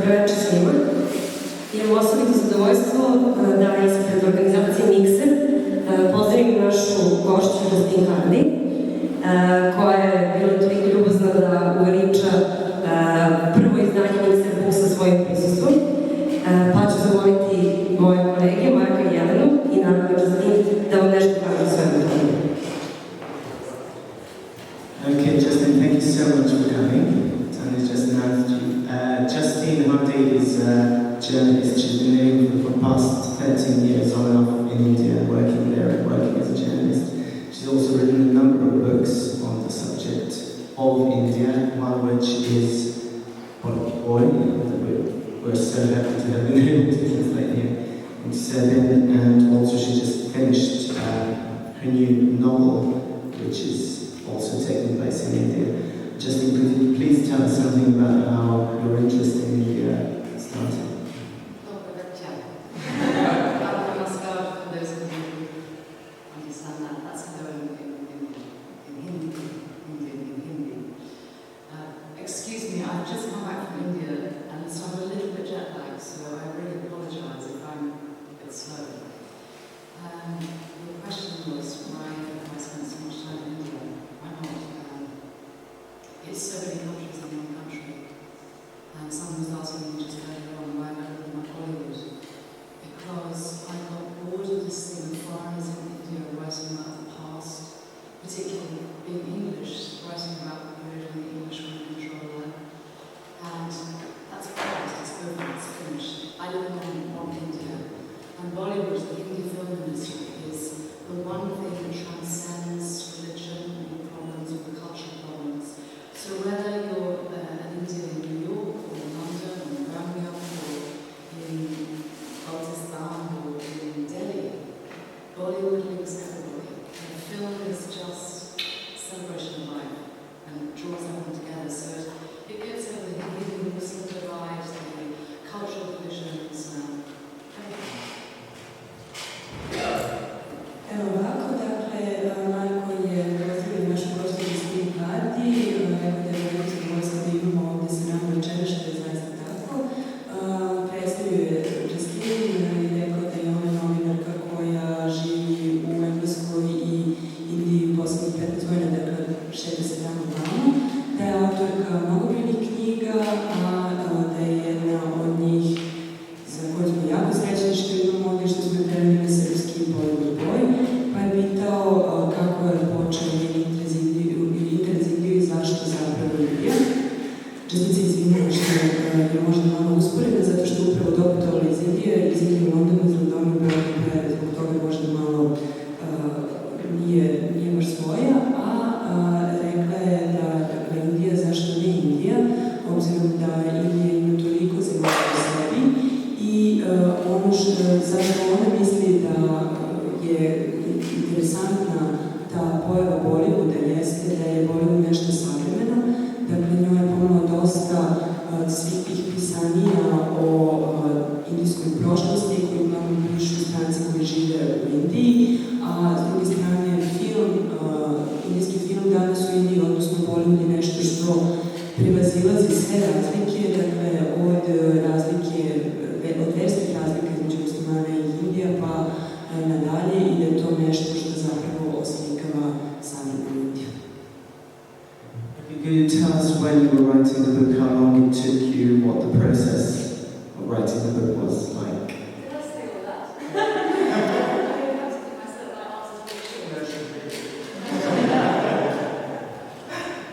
Dobro večer svima. Imam osobito zadovoljstvo da ispred organizacije Mikser pozdravim našu gošću Justine Hardy, koja je bila toliko ljubazna da uveliča prvo izdanje Mikser Book sa svojim prisustvom. Pa ću zamoliti moje kolege, Marka i Jelenu i naravno Justine da vam nešto kažu svojom tome. Okay, Justine, thank you so much for coming. Tony's just announced you. Justine Hardy is a journalist. She's been living for the past 13 years on and off in India, working there and working as a journalist. She's also written a number of books on the subject of India, one of which is Bollywood Boy, that we're so happy to have been able to translate here in 7, and also she just finished her new novel, which is also taking place in India. Justine, could you please tell us something about how your interest in India started? Dobro večer. I must start for those of you who understand that. That's known in Hindi. Excuse me, I've just come back from India, and so I'm a little bit jet lagged, so I really apologise if I'm a bit slow. The question was why I spent so much time in India. Why not? It's so many countries in one country. And someone was asking me just earlier on why I lived in Bollywood. Because I got bored of this thing of foreigners in India writing about the past, particularly being English, writing about the period when the English were in control there. And that's past, it's over, it's finished. I live in one India. And Bollywood, the Hindi film industry, is the one thing that transcends religion or problems or the cultural problems. So whether you're an Indian in New York or London or Birmingham or in Pakistan or in Delhi, Bollywood links everybody. And film is just celebration of life and draws everyone together. So it gets over the Hindu Muslim divide, the cultural divisions, everything. Evo ovako, dakle, Marko je pozdravio našu gošću Justine Hardy, rekao da je veliko zadovoljstvo da imamo ovdje sa nama večera, što je zaista tako. Predstavio je Justine i rekao da je ona novinarka koja živi u Engleskoj i Indiji poslednjih 15 godina, dakle, šeta se tamo vamo, da je autorka mnogobrojnih knjiga, a da je jedna od njih za koju smo jako srećni što imamo ovdje, što smo preveli srpski Bollywood Boy, pa je pitao kako je počeo njen interes Indiju i zašto zapravo Indija. Justine se izvinila što je možda malo usporena, zato što upravo doputovala iz Indije u Londonu, iz Radova u Beogradu, pa je zbog toga možda malo nije baš svoja, a rekla je da dakle, Indija, zašto ne Indija, obzirom da Indija ima toliko zemalja u sebi i ono zašto ona misli da je interesantna ta pojava Bollywooda jeste da je Bollywood nešto savremeno. Dakle, njoj je pomalo dosta svih tih pisanija o indijskoj prošlosti koji uglavnom pišu stranci koji žive u Indiji, a s druge strane indijski film danas u Indiji, odnosno Bollywood je nešto što prevazilazi sve razlike, dakle od verskih razlika između muslimana i Indija pa nadalje i da je to nešto što zapravo oslikava savremenu Indiju. Could you tell us when you were writing the book, how long it took you, what the process of writing the book was like? Did I say all that?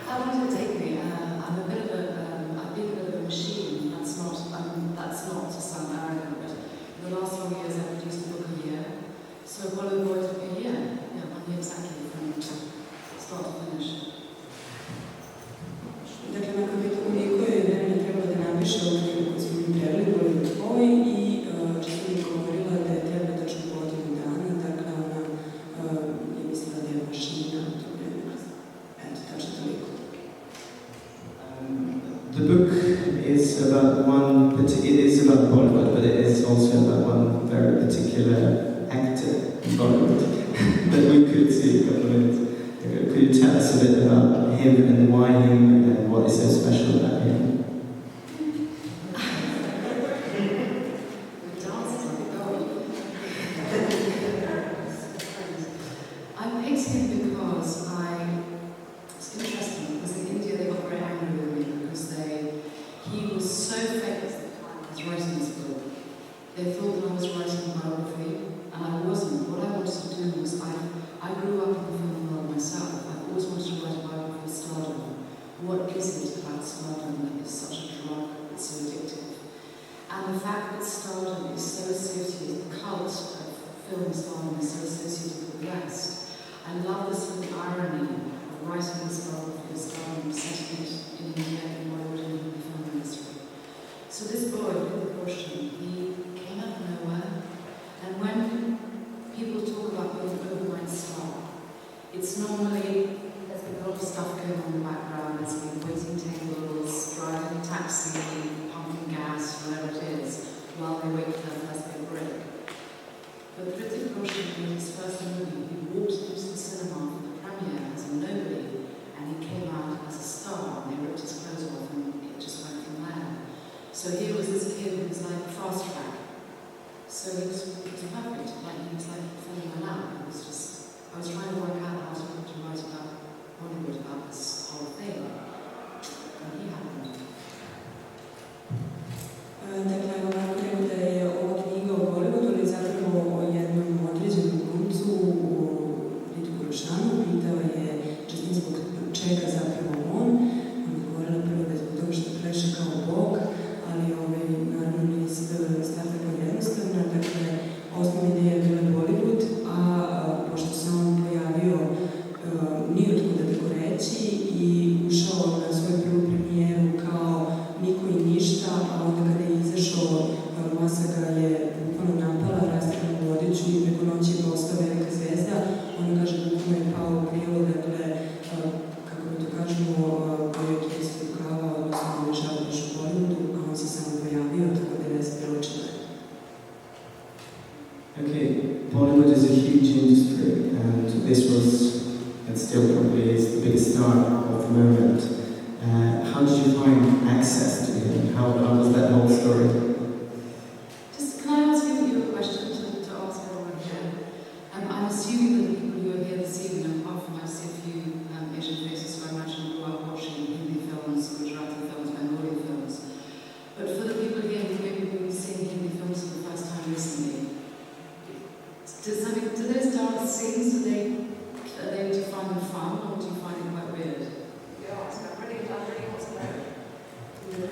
How long did it take me? I've been a bit of a machine. That's not to sound arrogant, but in the last 4 years I've produced a book a year. So Bollywood Boy took me a year. Yeah, 1 year exactly from start to finish. Dakle, nakon koliko je vremena trebalo da napiše ovu knjigu koju smo mi preveli, Bollywood Boy, i Justine je govorila da je trebalo tačno godinu dana, dakle ona je mislila da je mašina u to vreme. Eto, tačno toliko. The book is about Bollywood, but it is also about one very particular actor in Bollywood that we could see a couple of minutes ago. Could you tell us a bit about him and why him and what is so special about him? And the fact that stardom is so associated, the cult of film stardom is so associated with the West. I love the sort of irony of writing this biography of stardom, setting it in India and Bollywood and in the film industry. So this boy, Promocija, he came out of nowhere, and when people talk about being an overnight star, it's normally, there's been a lot of stuff going on in the background, there's been waiting tables, driving a taxi, pumping gas, whatever it is, while they wait for their first big break. But Promocija made his first movie. He walked into the cinema for the premiere as a nobody, and he came out as a star, and they ripped his clothes off, and it just went from there. So here was this kid who was like fast track. So he was perfect, like he was like falling in love. It was just, I was trying to work out how to write about Bollywood, about this whole thing. And he happened. Dakle, ovako rekao da je ova knjiga o Bollywoodu, ali zapravo o jednom određenom glumcu u Ritku Rošanu. Pitao je Justine zbog čega zapravo on. On je govorila prvo da je zbog toga što pleše kao bog, ali naravno nije stvar tako jednostavna. Dakle, osnovna ideja je bila Bollywood, a pošto se on pojavio nijotkuda tako reći i ušao na svoju prvu premijeru kao niko i ništa, a onda kada je izašao, masa ga je bukvalno napala, rastrana u vodiču i preko noći je postao velika zvezda. On kaže bukvalno je pao u krilo, dakle, kako mi to kažemo, koji je to se ukavao, odnosno uvežao baš u Bollywoodu, a on se samo pojavio, tako da je već preočila. Okay, Bollywood is a huge industry, and this was, and still probably is, the biggest star of the moment. How did you find access to him? How was that whole story? Just, can I ask you a question to ask everyone here? I'm assuming that the people who are here this evening, apart from I see a few Asian faces who I imagine grew up watching Hindi films, Gujarati films, Bengali films. But for the people here who maybe will be seeing Hindi films for the first time recently, do those dance scenes, do you find them fun, or do you find it quite weird?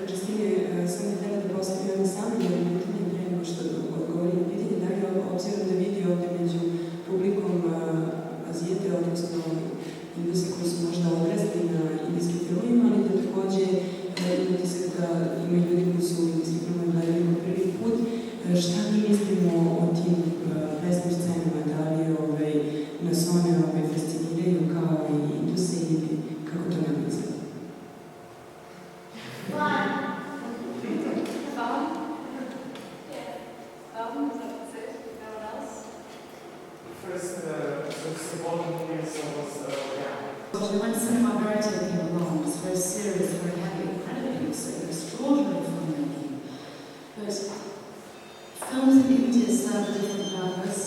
Justine, sam je htjela da postavim jedno samo jedno pitanje prije nego što odgovori na pitanje. Da li je obzirom da vidi ovdje među publikom Azijete, odnosno Induse koji su možda odrasli na indijskim filmovima, ali da također imate se da ima ljudi koji su indijski filmovi gledali po prvi put. Šta mi mislimo o tim plesnim scenama? Da li nas one fasciniraju kao i Induse ili kako to nam izgleda? When cinema verite came along, it was very serious, very heavy, incredibly extraordinary filmmaking. But films in India serve a different purpose.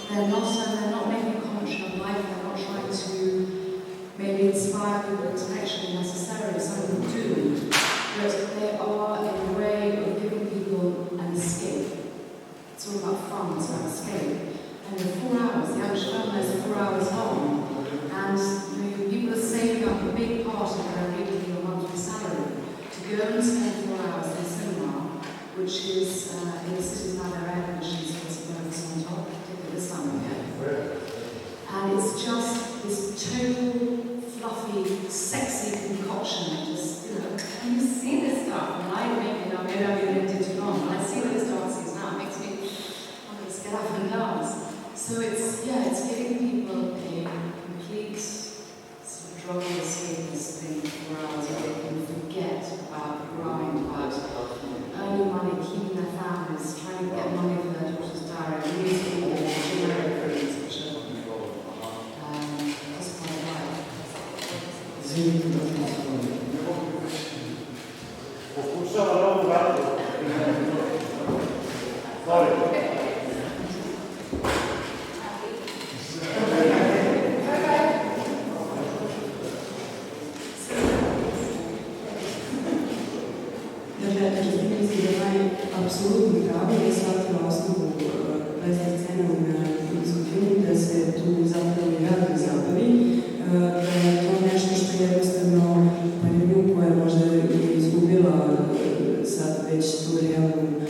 They're not making a commentary on life. They're not trying to maybe inspire people intellectually necessarily. Some of them do, but they are a way of giving people an escape. It's all about fun. It's about escape. And the 4 hours, the average film is 4 hours long, and people are saving up a big part of their weekly or monthly salary to go and spend 4 hours in cinema, which is in cities now their air conditioning space bonus on top, particularly this time of year. And it's just this total, fluffy, sexy concoction. Just, and you see this stuff, and maybe I've been in it too long, but I see those dances now, it makes me want to get up and dance. So it's giving people a complete sort of drug escapist thing for 4 hours where they can forget about the grind, about earning money, keeping their families, trying to get money for their daughter's diary, using all the generic things which are just quite right. Apsolutno pravo je shvatila osnovu plesne scene na indijskom filmu, da se tu zapravo i radi zabavi, da je to nešto što je jednostavno parenju koja možda je izgubila sad već tu realnu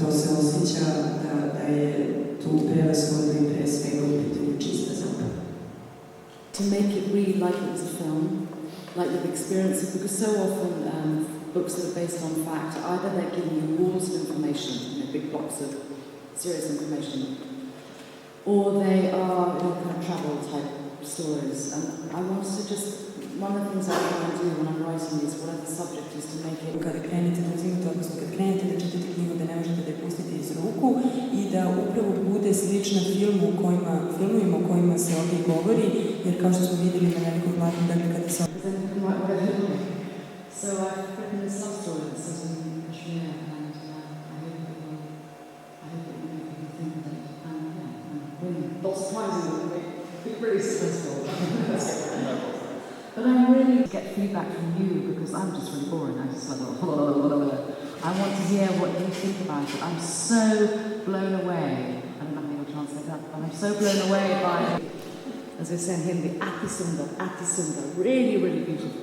to se osjeća da je tu prevashodno i pre svega u pitanju čista zapravo. To make it really like it was a film, like you've experienced it, because so often books that are based on fact, either they're giving you walls of information, big blocks of serious information, or they are kind of travel type stories. And I wanted to just, one of the things I try and do when I'm writing is, whatever the subject is, to make it... Kada krenete da uzimate, odnosno kad krenete da čitate knjigu, da ne možete da je pustite iz ruku i da upravo bude slična filmovima o kojima se ovdje govori, jer kao što smo vidjeli na velikom platnu, dakle kada se... So I've written this love story that says in Kashmir, and I hope it will make people think of it. And not surprisingly, it's really successful. But I really get feedback from you because I'm just really boring. I just like, I want to hear what you think about it. I'm so blown away. I don't know how you'll translate that, but I'm so blown away by, as I say in Hindi, Ati Sundar, really, really beautiful.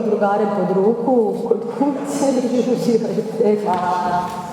Drugare pod ruku, kod kuće i uživajte. Hvala.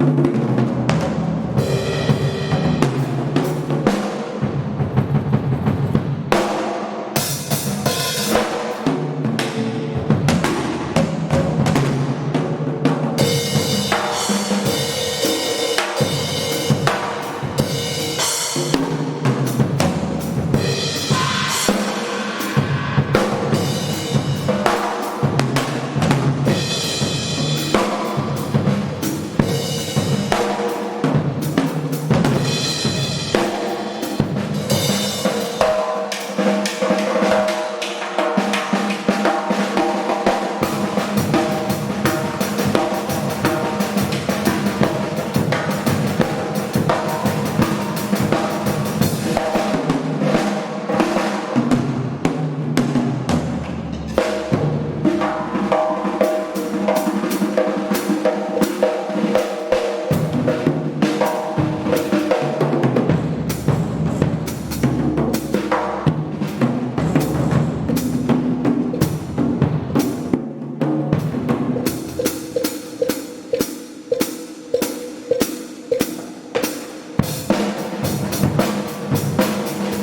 Thank you.